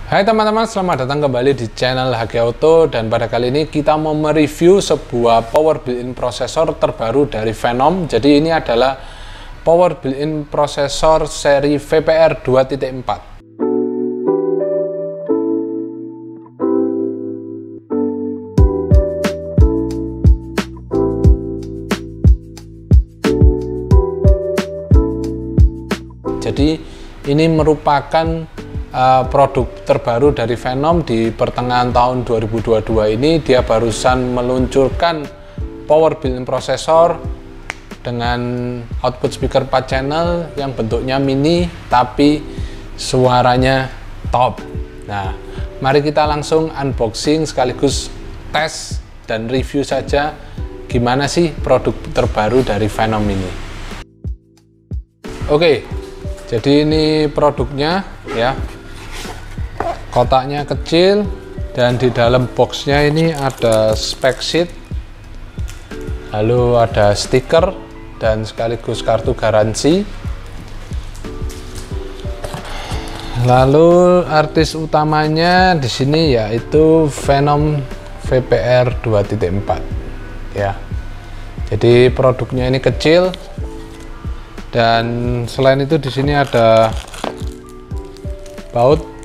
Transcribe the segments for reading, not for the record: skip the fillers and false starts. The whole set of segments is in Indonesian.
Hai teman-teman, selamat datang kembali di channel HG Auto. Dan pada kali ini kita mau mereview sebuah power built-in prosesor terbaru dari Phenom. Jadi ini adalah power built-in prosesor seri VPR 2.4. Jadi ini merupakan produk terbaru dari Phenom di pertengahan tahun 2022 ini. Dia barusan meluncurkan power built-in prosesor dengan output speaker 4 channel yang bentuknya mini tapi suaranya top. Nah, mari kita langsung unboxing sekaligus tes dan review saja gimana sih produk terbaru dari Phenom ini. Oke, jadi ini produknya ya. Kotaknya kecil dan di dalam boxnya ini ada spec sheet, lalu ada stiker dan sekaligus kartu garansi. Lalu artis utamanya di sini yaitu Phenom VPR 2.4 ya. Jadi produknya ini kecil dan selain itu di sini ada baut.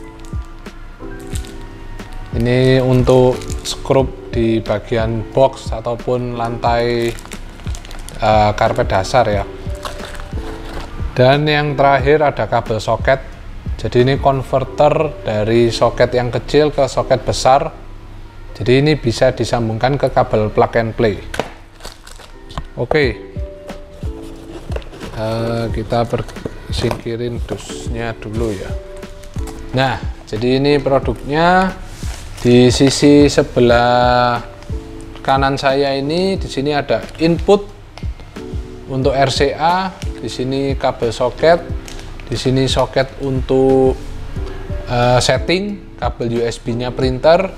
Ini untuk skrup di bagian box ataupun lantai karpet dasar ya. Dan yang terakhir ada kabel soket. Jadi ini konverter dari soket yang kecil ke soket besar. Jadi ini bisa disambungkan ke kabel plug and play. Oke, kita singkirin dusnya dulu ya. Nah, jadi ini produknya. Di sisi sebelah kanan saya ini, di sini ada input untuk RCA, di sini kabel soket, di sini soket untuk setting, kabel USB-nya printer,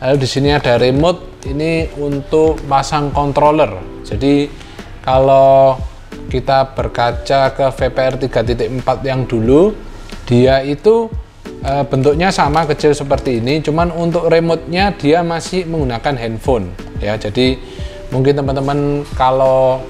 lalu di sini ada remote, ini untuk pasang controller. Jadi kalau kita berkaca ke VPR 3.4 yang dulu, dia itu bentuknya sama kecil seperti ini, cuman untuk remote-nya dia masih menggunakan handphone ya. Jadi mungkin teman-teman kalau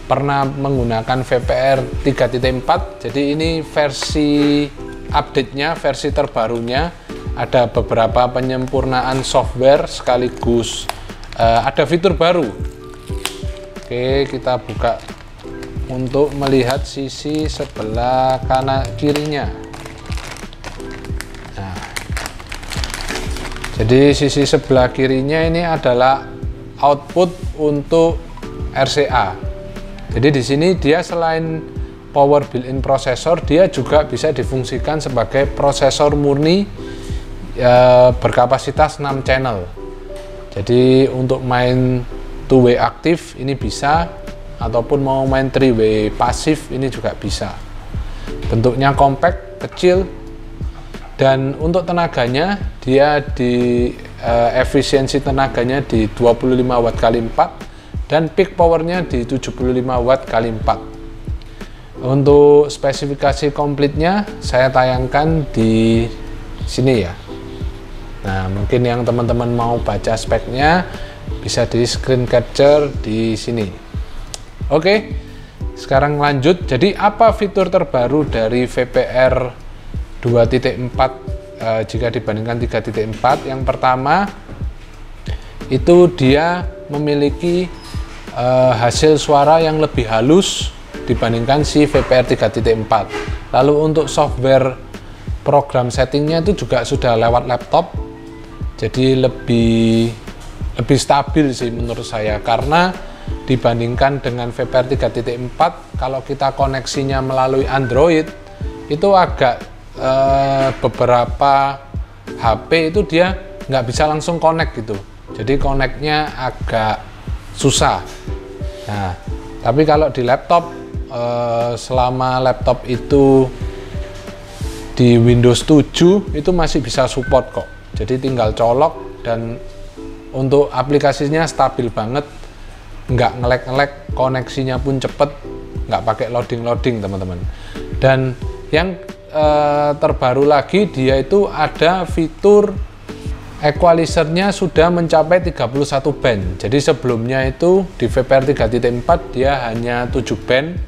pernah menggunakan VPR 3.4, jadi ini versi update-nya, versi terbarunya, ada beberapa penyempurnaan software sekaligus ada fitur baru. Oke, kita buka untuk melihat sisi sebelah kanan kirinya. Jadi sisi sebelah kirinya ini adalah output untuk RCA. Jadi di sini dia selain power built-in prosesor, dia juga bisa difungsikan sebagai prosesor murni berkapasitas 6 channel. Jadi untuk main 2-way aktif ini bisa, ataupun mau main 3-way pasif ini juga bisa. Bentuknya compact, kecil. Dan untuk tenaganya dia di efisiensi tenaganya di 25 watt kali 4 dan peak powernya di 75 watt kali 4. Untuk spesifikasi komplitnya saya tayangkan di sini ya. Nah, mungkin yang teman-teman mau baca speknya bisa di screen capture di sini. Oke, sekarang lanjut. Jadi apa fitur terbaru dari VPR 2.4 jika dibandingkan 3.4? Yang pertama itu dia memiliki hasil suara yang lebih halus dibandingkan si VPR 3.4. Lalu untuk software program settingnya itu juga sudah lewat laptop, jadi lebih stabil sih menurut saya, karena dibandingkan dengan VPR 3.4 kalau kita koneksinya melalui Android itu agak beberapa HP itu dia nggak bisa langsung connect gitu, jadi connectnya agak susah. Nah, tapi kalau di laptop selama laptop itu di Windows 7 itu masih bisa support kok, jadi tinggal colok dan untuk aplikasinya stabil banget, nggak ngelek-ngelek, koneksinya pun cepet, nggak pakai loading-loading teman-teman. Dan yang terbaru lagi, dia itu ada fitur equalizernya sudah mencapai 31 band. Jadi sebelumnya itu di VPR 3.4 dia hanya 7 band,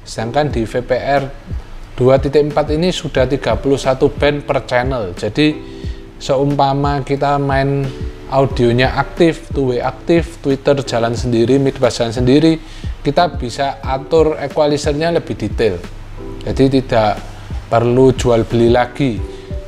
sedangkan di VPR 2.4 ini sudah 31 band per channel. Jadi seumpama kita main audionya aktif, two-way aktif, Twitter jalan sendiri, Midbass jalan sendiri, kita bisa atur equalizernya lebih detail. Jadi tidak perlu jual beli lagi.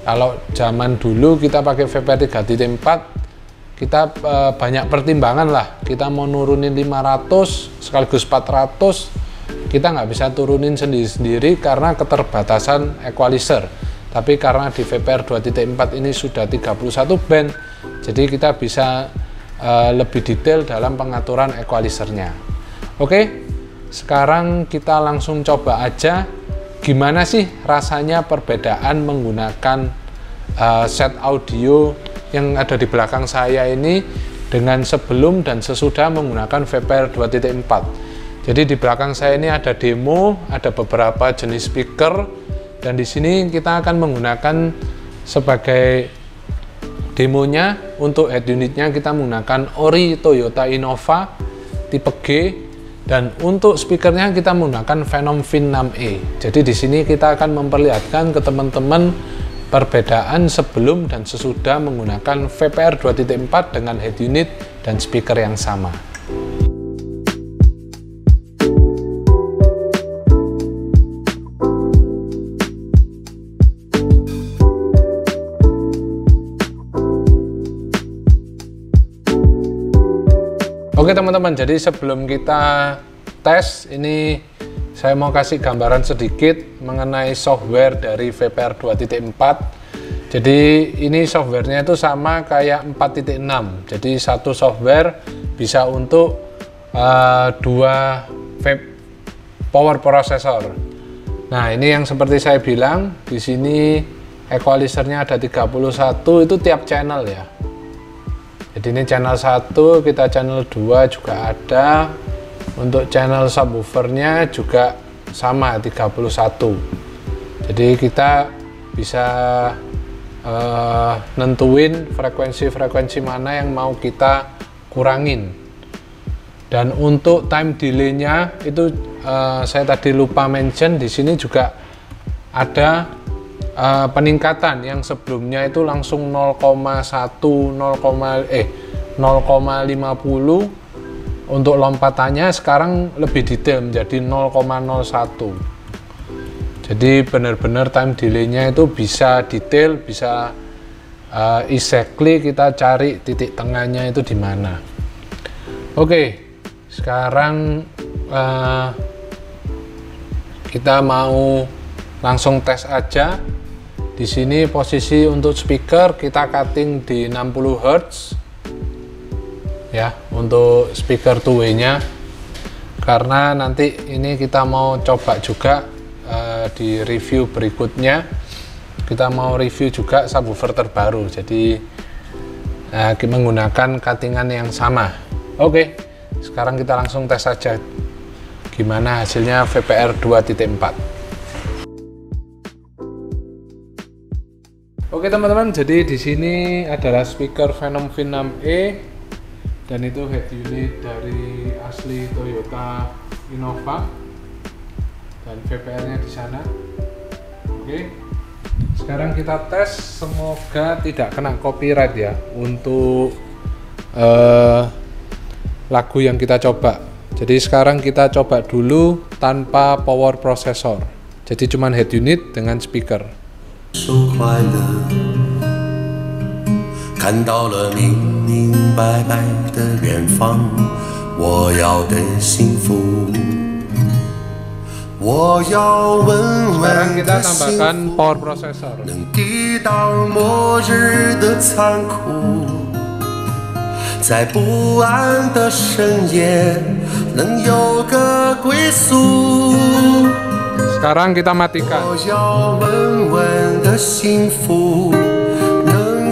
Kalau zaman dulu kita pakai VPR 3.4, kita banyak pertimbangan lah. Kita mau nurunin 500 sekaligus 400, kita nggak bisa turunin sendiri-sendiri karena keterbatasan equalizer. Tapi karena di VPR 2.4 ini sudah 31 band, jadi kita bisa lebih detail dalam pengaturan equalizernya. Oke, sekarang kita langsung coba aja gimana sih rasanya perbedaan menggunakan set audio yang ada di belakang saya ini dengan sebelum dan sesudah menggunakan VPR 2.4. Jadi di belakang saya ini ada demo, ada beberapa jenis speaker, dan di sini kita akan menggunakan sebagai demonya. Untuk head unitnya kita menggunakan Ori Toyota Innova tipe G, dan untuk speakernya kita menggunakan Phenom Fin 6e. Jadi di sini kita akan memperlihatkan ke teman-teman perbedaan sebelum dan sesudah menggunakan VPR 2.4 dengan head unit dan speaker yang sama. Oke teman-teman, jadi sebelum kita tes ini saya mau kasih gambaran sedikit mengenai software dari VPR 2.4. Jadi ini softwarenya itu sama kayak 4.6. Jadi satu software bisa untuk dua power processor. Nah, ini yang seperti saya bilang, di sini equalizernya ada 31, itu tiap channel ya. Jadi ini channel 1, kita channel 2 juga ada. Untuk channel subwoofernya juga sama 31. Jadi kita bisa nentuin frekuensi-frekuensi mana yang mau kita kurangin. Dan untuk time delay-nya itu saya tadi lupa mention, di sini juga ada peningkatan. Yang sebelumnya itu langsung 0,50. Untuk lompatannya sekarang lebih detail menjadi 0,01. Jadi benar-benar time delay-nya itu bisa detail, bisa exactly kita cari titik tengahnya itu di mana. Oke, sekarang kita mau langsung tes aja. Di sini posisi untuk speaker kita cutting di 60 Hz. Ya, untuk speaker two-way-nya, karena nanti ini kita mau coba juga di review berikutnya, kita mau review juga subwoofer terbaru, jadi menggunakan cuttingan yang sama. Oke, sekarang kita langsung tes saja gimana hasilnya VPR 2.4. Oke teman-teman, jadi di sini adalah speaker Phenom Fin 6e. Dan itu head unit dari asli Toyota Innova, dan VPR-nya di sana. Oke, sekarang kita tes, semoga tidak kena copyright ya untuk lagu yang kita coba. Jadi sekarang kita coba dulu tanpa power processor, jadi cuman head unit dengan speaker. 看到了明明白白的远方，我要的幸福，我要稳稳的幸福，能抵挡末日的残酷，在不安的深夜能有个归宿。Sekarang kita matikan. 我要稳稳的幸福。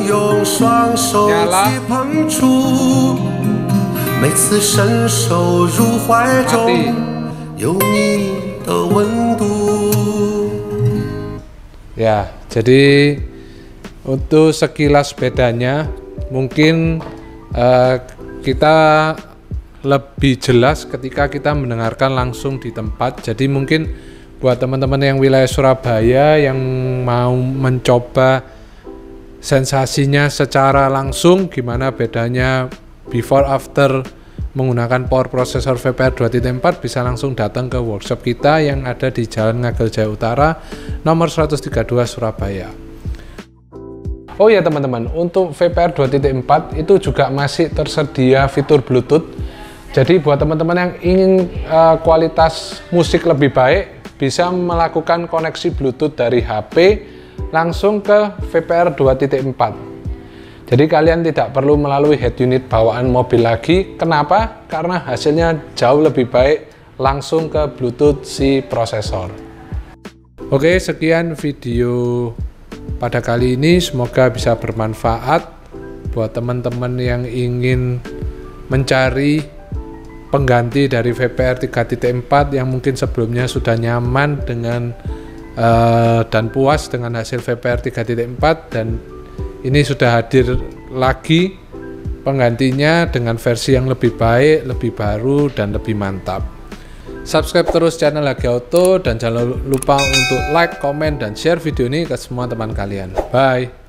用双手去碰触，每次伸手入怀中，有你的温度。Ya, jadi untuk sekilas bedanya mungkin kita lebih jelas ketika kita mendengarkan langsung di tempat. Jadi mungkin buat teman-teman yang wilayah Surabaya yang mau mencoba sensasinya secara langsung, gimana bedanya before after menggunakan power processor VPR 2.4, bisa langsung datang ke workshop kita yang ada di Jalan Ngagel Jaya Utara nomor 132 Surabaya. Oh ya teman-teman, untuk VPR 2.4 itu juga masih tersedia fitur Bluetooth. Jadi buat teman-teman yang ingin kualitas musik lebih baik, bisa melakukan koneksi Bluetooth dari HP langsung ke VPR 2.4. Jadi kalian tidak perlu melalui head unit bawaan mobil lagi. Kenapa? Karena hasilnya jauh lebih baik langsung ke Bluetooth si prosesor. Oke, sekian video pada kali ini. Semoga bisa bermanfaat buat teman-teman yang ingin mencari pengganti dari VPR 3.4 yang mungkin sebelumnya sudah nyaman dengan dan puas dengan hasil VPR 3.4, dan ini sudah hadir lagi penggantinya dengan versi yang lebih baik, lebih baru, dan lebih mantap. Subscribe terus channel Hagi Auto dan jangan lupa untuk like, komen, dan share video ini ke semua teman kalian. Bye!